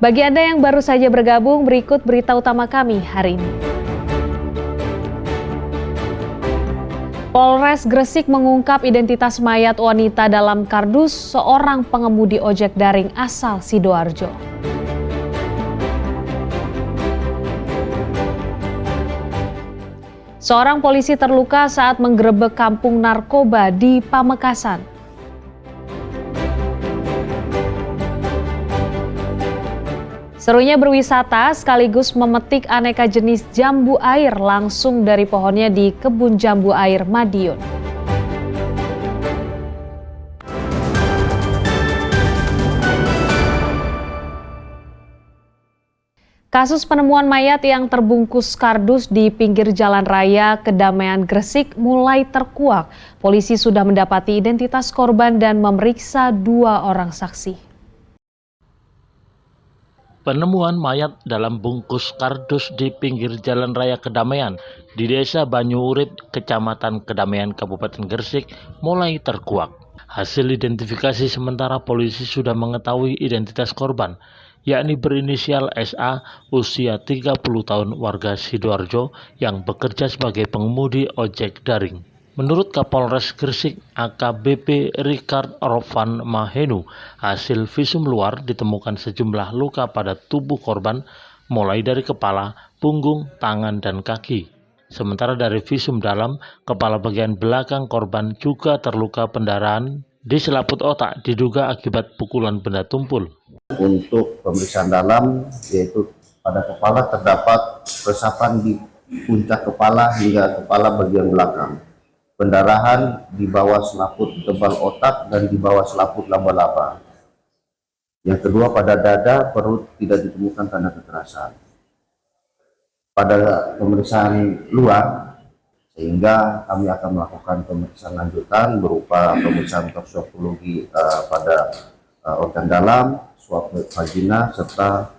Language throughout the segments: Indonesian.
Bagi Anda yang baru saja bergabung, berikut berita utama kami hari ini. Polres Gresik mengungkap identitas mayat wanita dalam kardus seorang pengemudi ojek daring asal Sidoarjo. Seorang polisi terluka saat menggerebek kampung narkoba di Pamekasan. Serunya berwisata sekaligus memetik aneka jenis jambu air langsung dari pohonnya di Kebun Jambu Air Madiun. Kasus penemuan mayat yang terbungkus kardus di pinggir Jalan Raya Kedamaian Gresik mulai terkuak. Polisi sudah mendapati identitas korban dan memeriksa 2 orang saksi. Penemuan mayat dalam bungkus kardus di pinggir Jalan Raya Kedamaian di Desa Banyuurip, Kecamatan Kedamaian, Kabupaten Gresik mulai terkuak. Hasil identifikasi sementara polisi sudah mengetahui identitas korban, yakni berinisial SA, usia 30 tahun, warga Sidoarjo yang bekerja sebagai pengemudi ojek daring. Menurut Kapolres Gresik AKBP Richard Orvan Mahenu, hasil visum luar ditemukan sejumlah luka pada tubuh korban mulai dari kepala, punggung, tangan, dan kaki. Sementara dari visum dalam, kepala bagian belakang korban juga terluka pendarahan di selaput otak diduga akibat pukulan benda tumpul. Untuk pemeriksaan dalam, yaitu pada kepala terdapat resapan di puncak kepala hingga kepala bagian belakang. Pendarahan di bawah selaput tebal otak dan di bawah selaput laba-laba. Yang kedua, pada dada perut tidak ditemukan tanda kekerasan. Pada pemeriksaan luar, sehingga kami akan melakukan pemeriksaan lanjutan berupa pemeriksaan toksikologi pada organ dalam, swab vagina, serta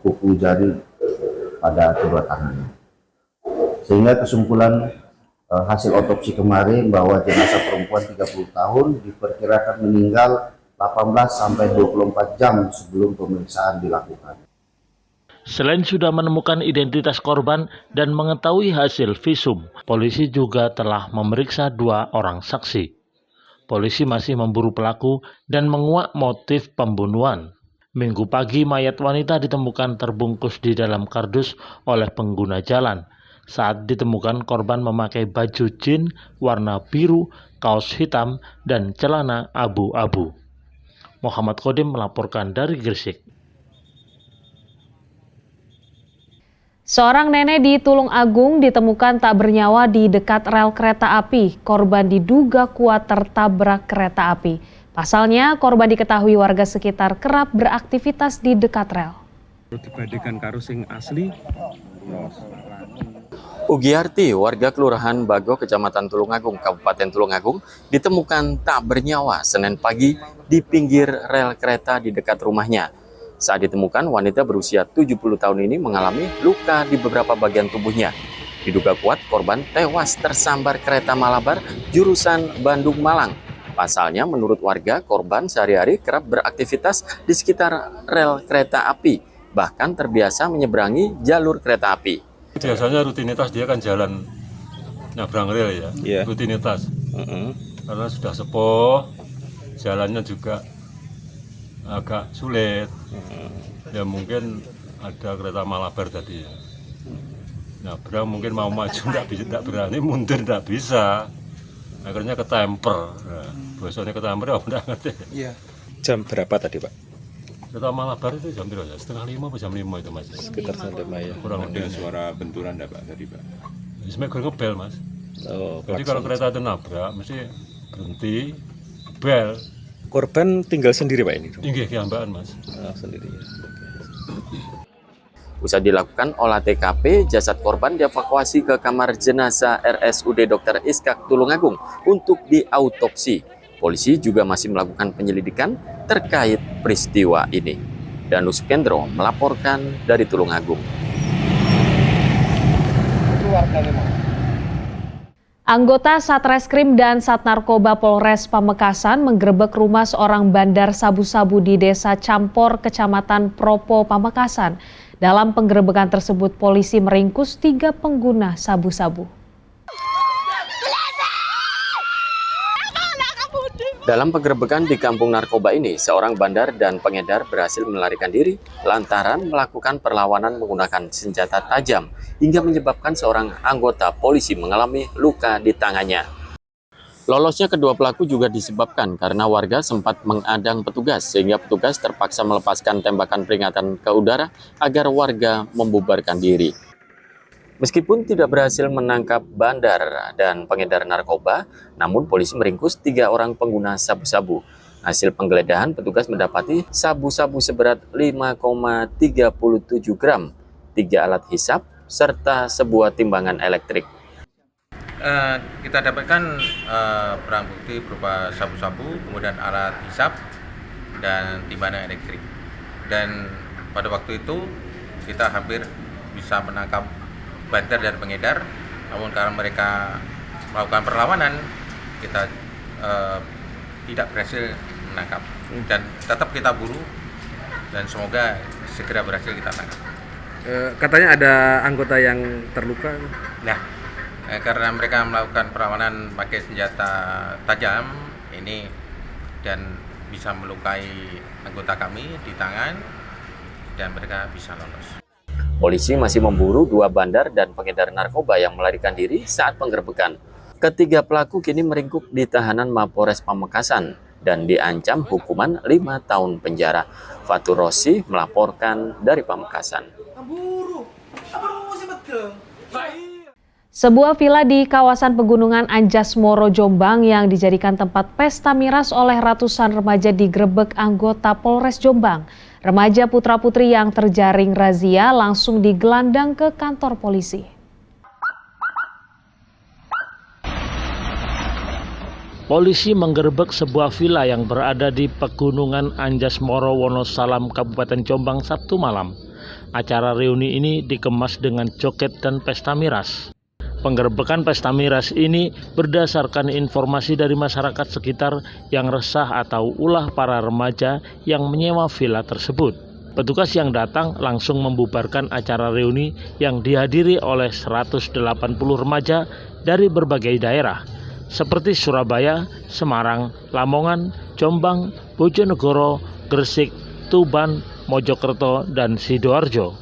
kuku jari pada kedua tangannya. Sehingga kesimpulan hasil otopsi kemarin bahwa jenazah perempuan 30 tahun diperkirakan meninggal 18 sampai 24 jam sebelum pemeriksaan dilakukan. Selain sudah menemukan identitas korban dan mengetahui hasil visum, polisi juga telah memeriksa 2 orang saksi. Polisi masih memburu pelaku dan menguak motif pembunuhan. Minggu pagi, mayat wanita ditemukan terbungkus di dalam kardus oleh pengguna jalan. Saat ditemukan, korban memakai baju jin warna biru, kaos hitam, dan celana abu-abu. Muhammad Kodim melaporkan dari Gresik. Seorang nenek di Tulung Agung ditemukan tak bernyawa di dekat rel kereta api. Korban diduga kuat tertabrak kereta api. Pasalnya, korban diketahui warga sekitar kerap beraktivitas di dekat rel. Dibandingkan karo sing asli. Ugiarti, warga Kelurahan Bago, Kecamatan Tulungagung, Kabupaten Tulungagung, ditemukan tak bernyawa Senin pagi di pinggir rel kereta di dekat rumahnya. Saat ditemukan, wanita berusia 70 tahun ini mengalami luka di beberapa bagian tubuhnya. Diduga kuat korban tewas tersambar kereta Malabar jurusan Bandung-Malang. Pasalnya, menurut warga, korban sehari-hari kerap beraktivitas di sekitar rel kereta api, bahkan terbiasa menyeberangi jalur kereta api. Biasanya rutinitas dia kan jalan nyabrang rel ya, rutinitas. Karena sudah sepuh, jalannya juga agak sulit. Ya mungkin ada kereta Malabar tadi ya. Nyabrang mungkin mau maju tidak berani, mundur tidak bisa. Akhirnya ketemper. Nah, biasanya ketemper ya udah ngerti. Iya. Jam berapa tadi, Pak? Kereta Malabar itu jam berapa? Setengah 5 atau jam 5 itu mas? Sekitar setengah 5 ya. Kurang lebih. Suara benturan enggak Pak tadi Pak? Sebenarnya gue ngebel mas. Oh, jadi kalau kereta itu nabrak mesti berhenti, bel. Korban tinggal sendiri Pak ini? Inggih kiambaan mas. Sendiri ya. Usai dilakukan olah TKP, jasad korban dievakuasi ke kamar jenazah RSUD Dr. Iskak Tulungagung untuk diautopsi. Polisi juga masih melakukan penyelidikan terkait peristiwa ini. Danus Kendro melaporkan dari Tulungagung. Anggota Satreskrim dan Satnarkoba Polres Pamekasan menggerebek rumah seorang bandar sabu-sabu di Desa Campor, Kecamatan Propo, Pamekasan. Dalam penggerebekan tersebut, polisi meringkus 3 pengguna sabu-sabu. Dalam penggerebekan di kampung narkoba ini, seorang bandar dan pengedar berhasil melarikan diri lantaran melakukan perlawanan menggunakan senjata tajam hingga menyebabkan seorang anggota polisi mengalami luka di tangannya. Lolosnya kedua pelaku juga disebabkan karena warga sempat mengadang petugas sehingga petugas terpaksa melepaskan tembakan peringatan ke udara agar warga membubarkan diri. Meskipun tidak berhasil menangkap bandar dan pengedar narkoba, namun polisi meringkus 3 orang pengguna sabu-sabu. Hasil penggeledahan, petugas mendapati sabu-sabu seberat 5,37 gram, 3 alat hisap, serta sebuah timbangan elektrik. Kita dapatkan barang bukti berupa sabu-sabu, kemudian alat hisap, dan timbangan elektrik. Dan pada waktu itu kita hampir bisa menangkap bandar dan pengedar, namun karena mereka melakukan perlawanan, kita tidak berhasil menangkap. Dan tetap kita buru dan semoga segera berhasil kita tangkap. Katanya ada anggota yang terluka. Nah, karena mereka melakukan perlawanan pakai senjata tajam ini dan bisa melukai anggota kami di tangan dan mereka bisa lolos. Polisi masih memburu 2 bandar dan pengedar narkoba yang melarikan diri saat penggerebekan. Ketiga pelaku kini meringkuk di tahanan Mapores Pamekasan dan diancam hukuman 5 tahun penjara. Fatur Rossi melaporkan dari Pamekasan. Sebuah villa di kawasan pegunungan Anjas Moro, Jombang yang dijadikan tempat pesta miras oleh ratusan remaja digerebek anggota Polres Jombang. Remaja putra-putri yang terjaring razia langsung digelandang ke kantor polisi. Polisi menggerebek sebuah villa yang berada di Pegunungan Anjas Moro, Wonosalam, Kabupaten Jombang Sabtu malam. Acara reuni ini dikemas dengan joget dan pesta miras. Penggerebekan pesta miras ini berdasarkan informasi dari masyarakat sekitar yang resah atau ulah para remaja yang menyewa villa tersebut. Petugas yang datang langsung membubarkan acara reuni yang dihadiri oleh 180 remaja dari berbagai daerah, seperti Surabaya, Semarang, Lamongan, Jombang, Bojonegoro, Gresik, Tuban, Mojokerto, dan Sidoarjo.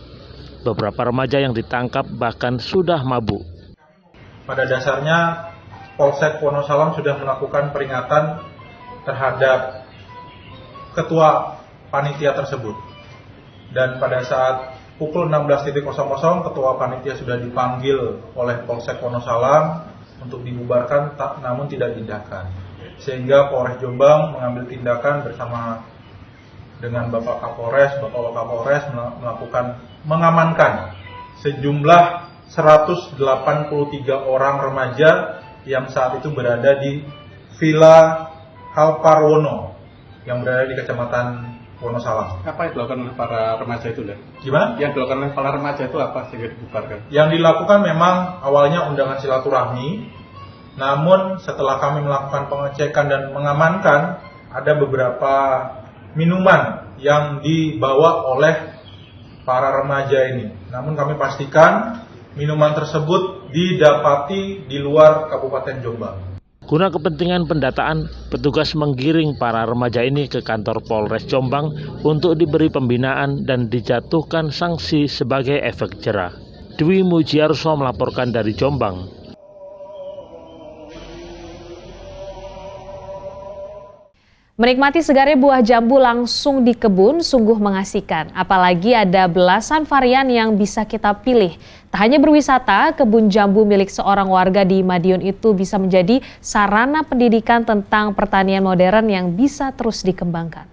Beberapa remaja yang ditangkap bahkan sudah mabuk. Pada dasarnya Polsek Wonosalam sudah melakukan peringatan terhadap ketua panitia tersebut. Dan pada saat pukul 16.00 ketua panitia sudah dipanggil oleh Polsek Wonosalam untuk dibubarkan, namun tidak tindakan. Sehingga Polres Jombang mengambil tindakan bersama dengan Bapak Kapolres, Bapak Wakapolres melakukan mengamankan sejumlah 183 orang remaja yang saat itu berada di Villa Halparwono yang berada di Kecamatan Wonosalam. Apa yang dilakukan oleh para remaja itu, Dan? Gimana? Yang dilakukan oleh para remaja itu apa sehingga dibubarkan? Yang dilakukan memang awalnya undangan silaturahmi, namun setelah kami melakukan pengecekan dan mengamankan, ada beberapa minuman yang dibawa oleh para remaja ini. Namun kami pastikan minuman tersebut didapati di luar Kabupaten Jombang. Guna kepentingan pendataan, petugas menggiring para remaja ini ke kantor Polres Jombang untuk diberi pembinaan dan dijatuhkan sanksi sebagai efek jera. Dwi Mujiarso melaporkan dari Jombang. Menikmati segarnya buah jambu langsung di kebun sungguh mengasihkan. Apalagi ada belasan varian yang bisa kita pilih. Tak hanya berwisata, kebun jambu milik seorang warga di Madiun itu bisa menjadi sarana pendidikan tentang pertanian modern yang bisa terus dikembangkan.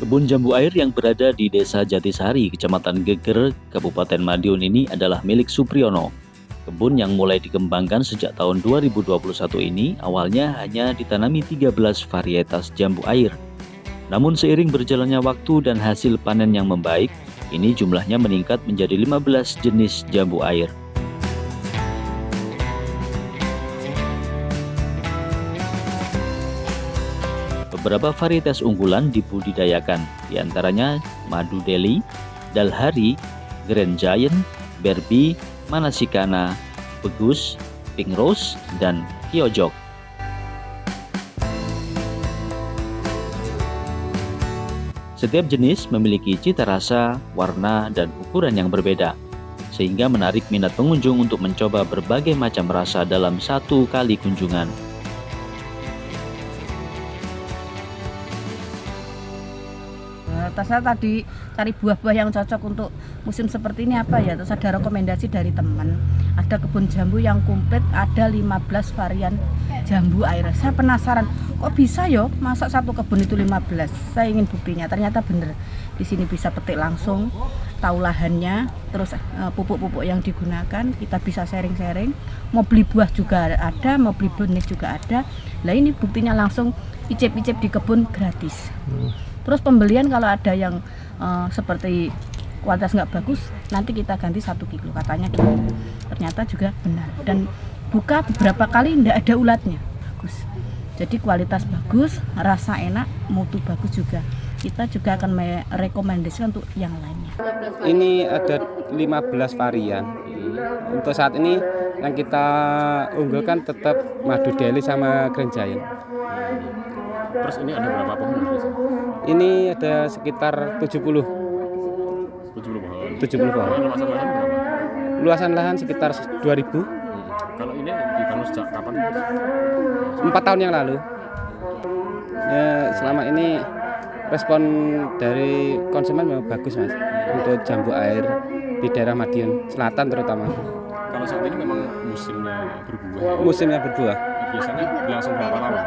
Kebun jambu air yang berada di Desa Jatisari, Kecamatan Geger, Kabupaten Madiun ini adalah milik Supriyono. Kebun yang mulai dikembangkan sejak tahun 2021 ini awalnya hanya ditanami 13 varietas jambu air. Namun seiring berjalannya waktu dan hasil panen yang membaik, ini jumlahnya meningkat menjadi 15 jenis jambu air. Beberapa varietas unggulan dibudidayakan, diantaranya Madu Delhi, Dalhari, Grand Giant, Berbi, Manasikana, Begus, Pink Rose, dan Kyojok. Setiap jenis memiliki cita rasa, warna, dan ukuran yang berbeda, sehingga menarik minat pengunjung untuk mencoba berbagai macam rasa dalam satu kali kunjungan. Saya tadi cari buah-buah yang cocok untuk musim seperti ini apa ya, terus ada rekomendasi dari teman, ada kebun jambu yang komplit, ada 15 varian jambu air. Saya penasaran, kok bisa yo masak satu kebun itu 15? Saya ingin buktinya, ternyata bener. Di sini bisa petik langsung, tahu lahannya, terus pupuk-pupuk yang digunakan, kita bisa sharing-sharing. Mau beli buah juga ada, mau beli benih juga ada. Nah ini buktinya langsung icip-icip di kebun gratis. Terus pembelian kalau ada yang seperti kualitas nggak bagus, nanti kita ganti 1 kilo, katanya gitu. Ternyata juga benar, dan buka beberapa kali tidak ada ulatnya, bagus. Jadi kualitas bagus, rasa enak, mutu bagus juga. Kita juga akan merekomendasikan untuk yang lainnya. Ini ada 15 varian. Untuk saat ini yang kita unggulkan tetap Madu Delhi sama Grand Giant. Terus ini ada berapa pohon? Ini ada sekitar 70 pohon. Luasan lahan berapa? Luasan lahan sekitar 2000. Kalau ini ditanam sejak kapan? 4 tahun yang lalu. Ya, selama ini respon dari konsumen memang bagus, Mas, untuk jambu air di daerah Madiun Selatan terutama. Kalau saat ini memang musimnya berbuah. Musimnya berbuah. Biasanya berlangsung berapa lama?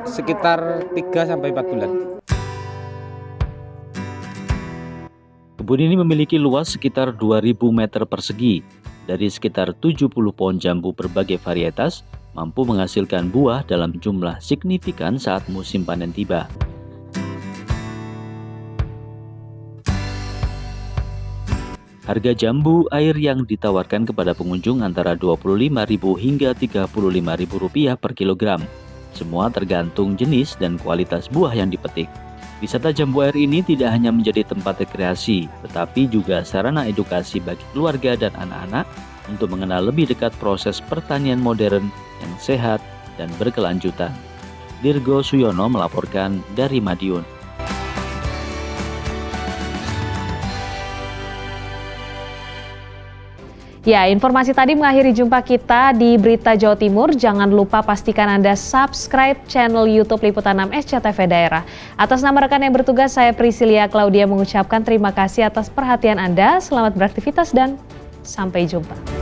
Sekitar 3-4 bulan. Kebun ini memiliki luas sekitar 2000 meter persegi. Dari sekitar 70 pohon jambu berbagai varietas, mampu menghasilkan buah dalam jumlah signifikan saat musim panen tiba. Harga jambu air yang ditawarkan kepada pengunjung antara Rp25.000 hingga Rp35.000 per kilogram. Semua tergantung jenis dan kualitas buah yang dipetik. Wisata jambu air ini tidak hanya menjadi tempat rekreasi, tetapi juga sarana edukasi bagi keluarga dan anak-anak untuk mengenal lebih dekat proses pertanian modern yang sehat dan berkelanjutan. Dirgo Suyono melaporkan dari Madiun. Ya, informasi tadi mengakhiri jumpa kita di Berita Jawa Timur. Jangan lupa pastikan Anda subscribe channel YouTube Liputan 6 SCTV Daerah. Atas nama rekan yang bertugas, saya Priscilia Claudia mengucapkan terima kasih atas perhatian Anda. Selamat beraktivitas dan sampai jumpa.